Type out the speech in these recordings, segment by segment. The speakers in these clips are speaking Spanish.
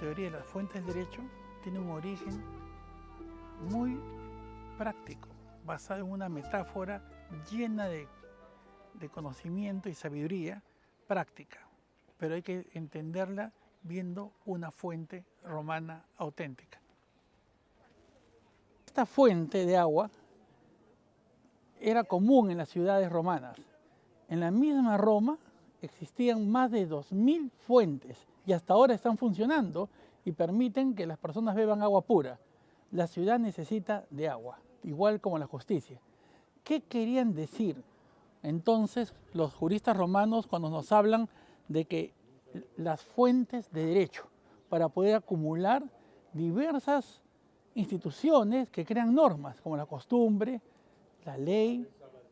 teoría de las fuentes del derecho tiene un origen muy práctico, basado en una metáfora llena de conocimiento y sabiduría práctica, pero hay que entenderla viendo una fuente romana auténtica. Esta fuente de agua era común en las ciudades romanas. En la misma Roma existían más de 2000 fuentes y hasta ahora están funcionando y permiten que las personas beban agua pura. La ciudad necesita de agua, igual como la justicia. ¿Qué querían decir entonces los juristas romanos cuando nos hablan de que las fuentes de derecho para poder acumular diversas instituciones que crean normas como la costumbre, la ley,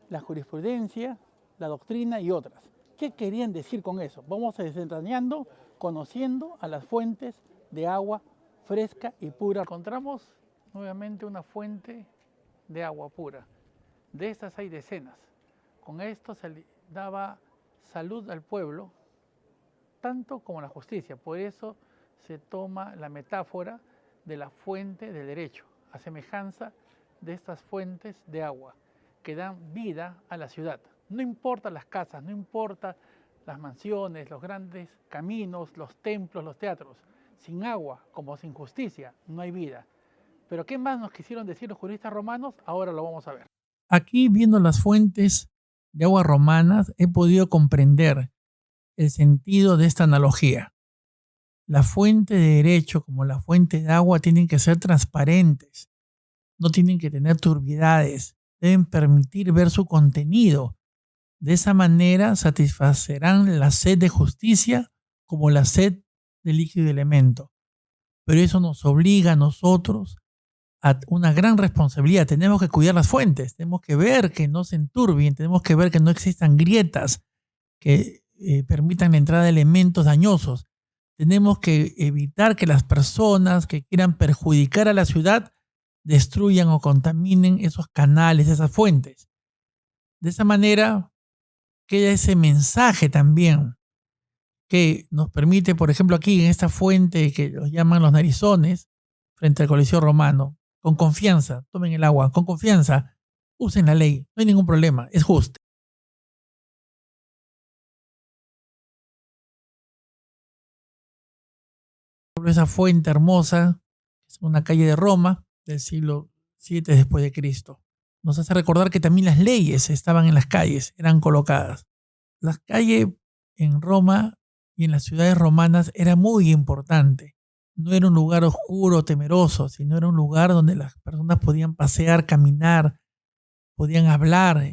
la jurisprudencia, la doctrina y otras? ¿Qué querían decir con eso? Vamos desentrañando, conociendo a las fuentes de agua fresca y pura. Encontramos nuevamente una fuente de agua pura. De estas hay decenas. Con esto se daba salud al pueblo, tanto como la justicia. Por eso se toma la metáfora de la fuente del derecho, a semejanza de estas fuentes de agua que dan vida a la ciudad. No importa las casas, no importa las mansiones, los grandes caminos, los templos, los teatros. Sin agua, como sin justicia, no hay vida. Pero ¿qué más nos quisieron decir los juristas romanos? Ahora lo vamos a ver. Aquí, viendo las fuentes de agua romanas, he podido comprender el sentido de esta analogía. La fuente de derecho como la fuente de agua tienen que ser transparentes, no tienen que tener turbiedades, deben permitir ver su contenido. De esa manera satisfacerán la sed de justicia como la sed de líquido y elemento. Pero eso nos obliga a nosotros a una gran responsabilidad. Tenemos que cuidar las fuentes, tenemos que ver que no se enturbien, tenemos que ver que no existan grietas que permitan la entrada de elementos dañosos. Tenemos que evitar que las personas que quieran perjudicar a la ciudad destruyan o contaminen esos canales, esas fuentes. De esa manera queda ese mensaje también que nos permite, por ejemplo, aquí en esta fuente que los llaman los narizones, frente al Coliseo Romano, con confianza, tomen el agua, con confianza, usen la ley, no hay ningún problema, es justo. Esa fuente hermosa, es una calle de Roma del siglo VII después de Cristo. Nos hace recordar que también las leyes estaban en las calles, eran colocadas. Las calles en Roma y en las ciudades romanas era muy importante. No era un lugar oscuro, temeroso, sino era un lugar donde las personas podían pasear, caminar, podían hablar,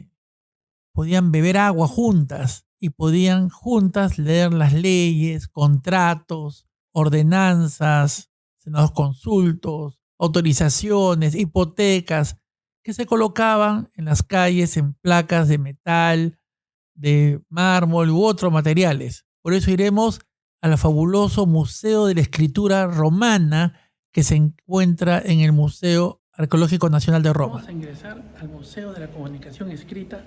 podían beber agua juntas y podían juntas leer las leyes, contratos, ordenanzas, senados consultos, autorizaciones, hipotecas, que se colocaban en las calles en placas de metal, de mármol u otros materiales. Por eso iremos al fabuloso Museo de la Escritura Romana que se encuentra en el Museo Arqueológico Nacional de Roma. Vamos a ingresar al Museo de la Comunicación Escrita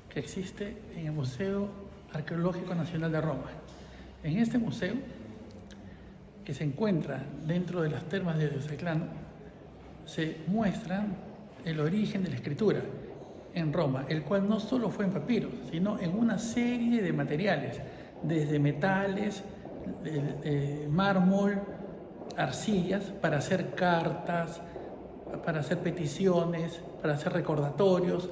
que existe en el Museo Arqueológico Nacional de Roma. En este museo, que se encuentra dentro de las termas de Diocleciano, se muestra el origen de la escritura en Roma, el cual no solo fue en papiros, sino en una serie de materiales, desde metales, mármol, arcillas, para hacer cartas, para hacer peticiones, para hacer recordatorios,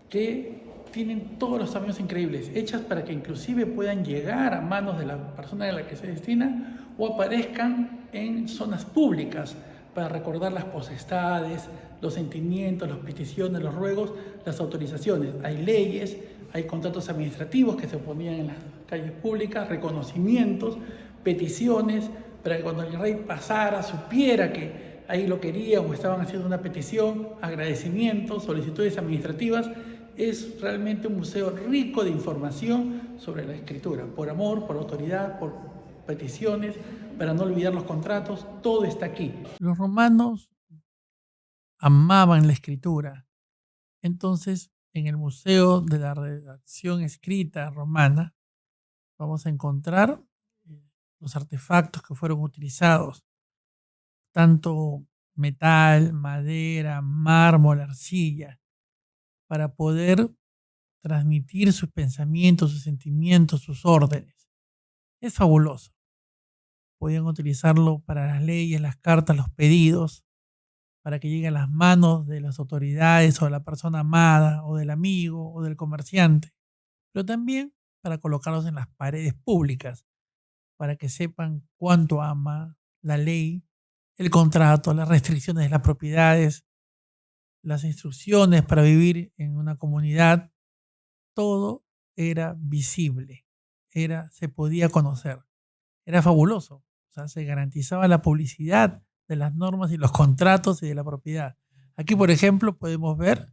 que tienen todos los tamaños increíbles, hechas para que inclusive puedan llegar a manos de la persona a la que se destina o aparezcan en zonas públicas para recordar las potestades, los sentimientos, las peticiones, los ruegos, las autorizaciones. Hay leyes, hay contratos administrativos que se ponían en las calles públicas, reconocimientos, peticiones, para que cuando el rey pasara supiera que ahí lo querían o estaban haciendo una petición, agradecimientos, solicitudes administrativas. Es realmente un museo rico de información sobre la escritura, por amor, por autoridad, por peticiones, para no olvidar los contratos, todo está aquí. Los romanos amaban la escritura. Entonces, en el Museo de la Redacción Escrita Romana, vamos a encontrar los artefactos que fueron utilizados, tanto metal, madera, mármol, arcilla, para poder transmitir sus pensamientos, sus sentimientos, sus órdenes. Es fabuloso. Podían utilizarlo para las leyes, las cartas, los pedidos, para que llegue a las manos de las autoridades o de la persona amada o del amigo o del comerciante, pero también para colocarlos en las paredes públicas, para que sepan cuánto ama la ley, el contrato, las restricciones de las propiedades, las instrucciones para vivir en una comunidad. Todo era visible, se podía conocer, era fabuloso. O sea, se garantizaba la publicidad de las normas y los contratos y de la propiedad. Aquí, por ejemplo, podemos ver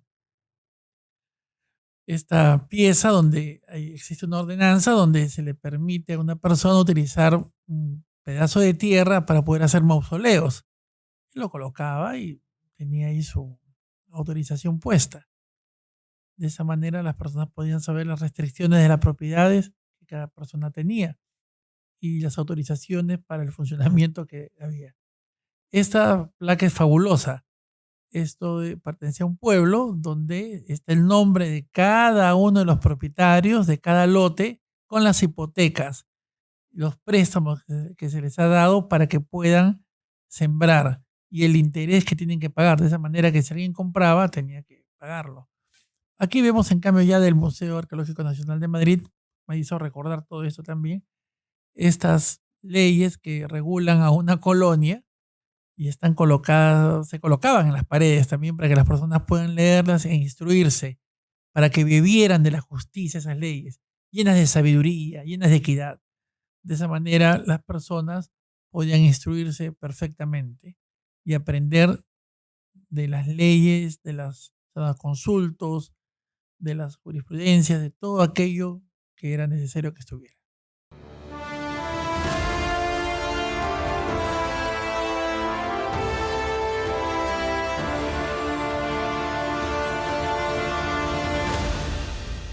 esta pieza donde existe una ordenanza donde se le permite a una persona utilizar un pedazo de tierra para poder hacer mausoleos. Y lo colocaba y tenía ahí su autorización puesta. De esa manera las personas podían saber las restricciones de las propiedades que cada persona tenía y las autorizaciones para el funcionamiento que había. Esta placa es fabulosa. Esto pertenece a un pueblo donde está el nombre de cada uno de los propietarios de cada lote con las hipotecas, los préstamos que se les ha dado para que puedan sembrar y el interés que tienen que pagar. De esa manera que si alguien compraba tenía que pagarlo. Aquí vemos en cambio ya del Museo Arqueológico Nacional de Madrid, me hizo recordar todo esto también, estas leyes que regulan a una colonia y están colocadas, se colocaban en las paredes también para que las personas puedan leerlas e instruirse, para que vivieran de la justicia esas leyes, llenas de sabiduría, llenas de equidad. De esa manera las personas podían instruirse perfectamente y aprender de las leyes, de los consultos, de las jurisprudencias, de todo aquello que era necesario que estuviera.